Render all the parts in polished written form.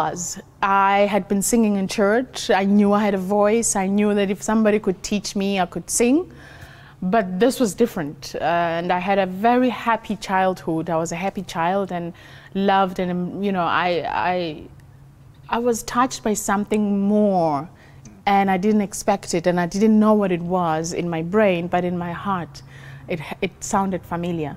was. I had been singing in church. I knew I had a voice. I knew that if somebody could teach me, I could sing. But this was different. And I had a very happy childhood. I was a happy child and loved, and you know, I was touched by something more, and I didn't expect it, and I didn't know what it was in my brain, but in my heart, it sounded familiar.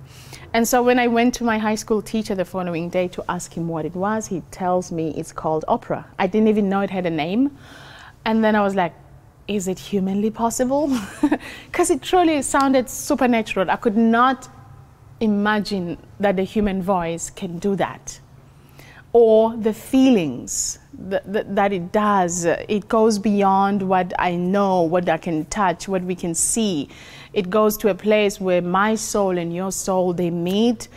And so when I went to my high school teacher the following day to ask him what it was, he tells me it's called opera. I didn't even know it had a name. And then I was like, is it humanly possible? Because it truly sounded supernatural. I could not imagine that the human voice can do that. Or the feelings that it does. It goes beyond what I know, what I can touch, what we can see. It goes to a place where my soul and your soul, they meet.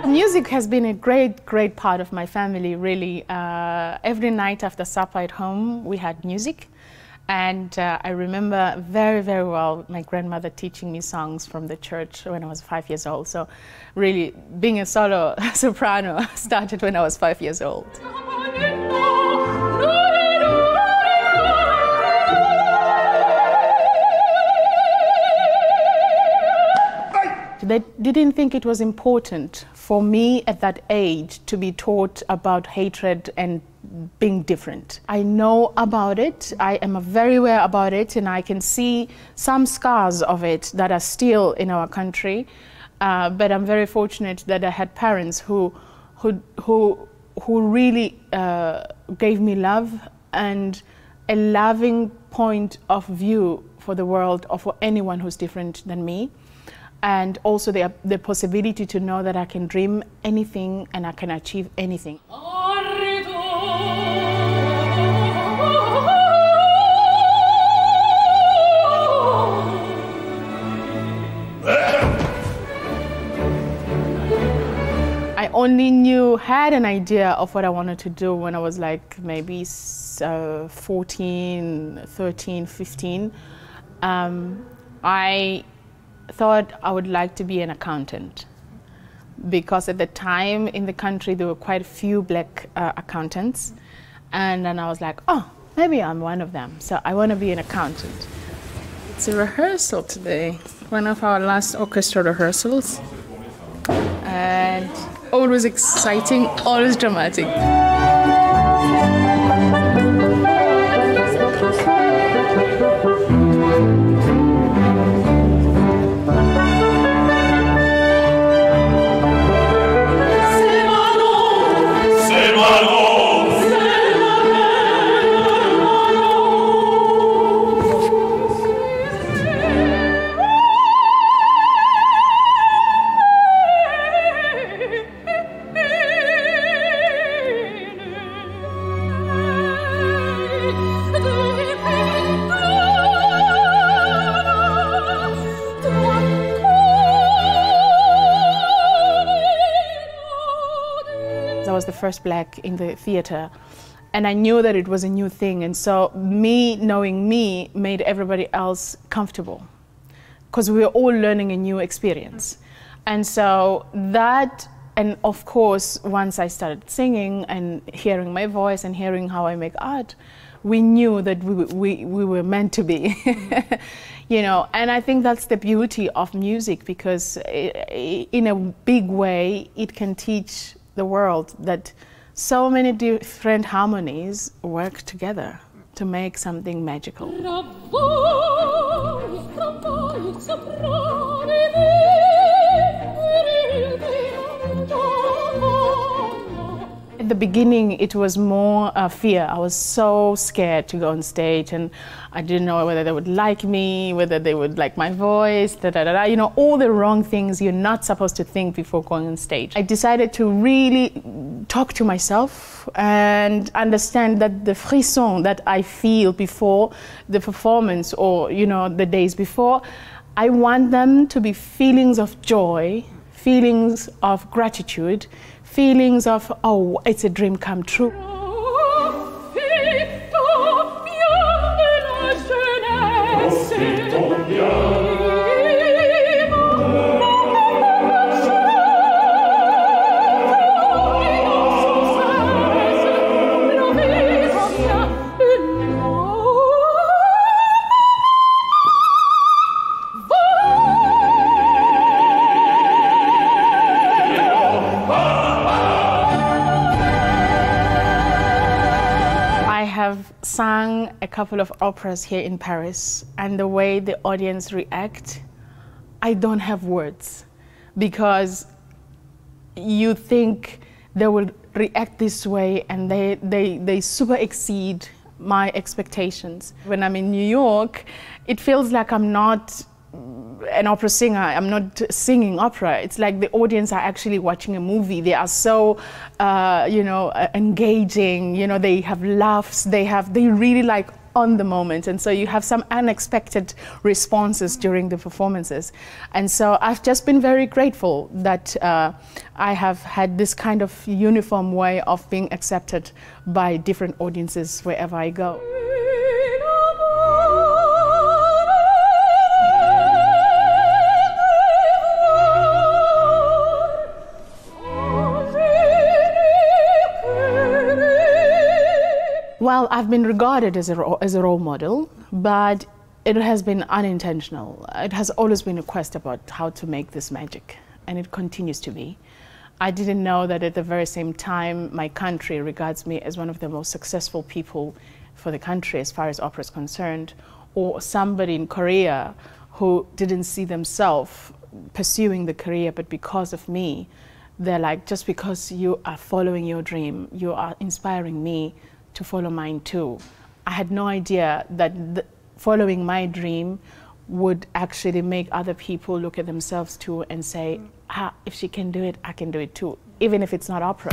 Music has been a great part of my family, really. Every night after supper at home, we had music. And I remember very well my grandmother teaching me songs from the church when I was 5 years old. So really, being a solo soprano started when I was 5 years old. They didn't think it was important for me at that age to be taught about hatred and being different. I know about it, I am very aware about it, and I can see some scars of it that are still in our country. But I'm very fortunate that I had parents who really gave me love and a loving point of view for the world or for anyone who's different than me. And also the possibility to know that I can dream anything and I can achieve anything. I only had an idea of what I wanted to do when I was like maybe 14, 13, 15. I thought I would like to be an accountant, because at the time in the country there were quite a few black accountants, and then I was like, oh, maybe I'm one of them, so I want to be an accountant. It's a rehearsal today, one of our last orchestra rehearsals, and always exciting, always dramatic. I was the first black in the theater, and I knew that it was a new thing, and so me knowing me made everybody else comfortable, because we were all learning a new experience. And so that, and of course once I started singing and hearing my voice and hearing how I make art, we knew that we were meant to be. You know, and I think that's the beauty of music, because in a big way it can teach the world that so many different harmonies work together to make something magical. At the beginning, it was more fear. I was so scared to go on stage, and I didn't know whether they would like me, whether they would like my voice, you know, all the wrong things you're not supposed to think before going on stage. I decided to really talk to myself and understand that the frisson that I feel before the performance, or, you know, the days before, I want them to be feelings of joy, feelings of gratitude, feelings of, oh, it's a dream come true. couple of operas here in Paris, and the way the audience react, I don't have words, because you think they will react this way, and they super exceed my expectations. When I'm in New York, it feels like I'm not an opera singer, I'm not singing opera. It's like the audience are actually watching a movie. They are so, engaging, they have laughs, they really like on the moment. And so you have some unexpected responses during the performances. And so I've just been very grateful that I have had this kind of uniform way of being accepted by different audiences wherever I go. Well, I've been regarded as a role model, but it has been unintentional. It has always been a quest about how to make this magic, and it continues to be. I didn't know that at the very same time my country regards me as one of the most successful people for the country as far as opera is concerned, or somebody in Korea who didn't see themselves pursuing the career, but because of me, they're like, just because you are following your dream, you are inspiring me to follow mine too. I had no idea that following my dream would actually make other people look at themselves too and say, if she can do it, I can do it too, even if it's not opera.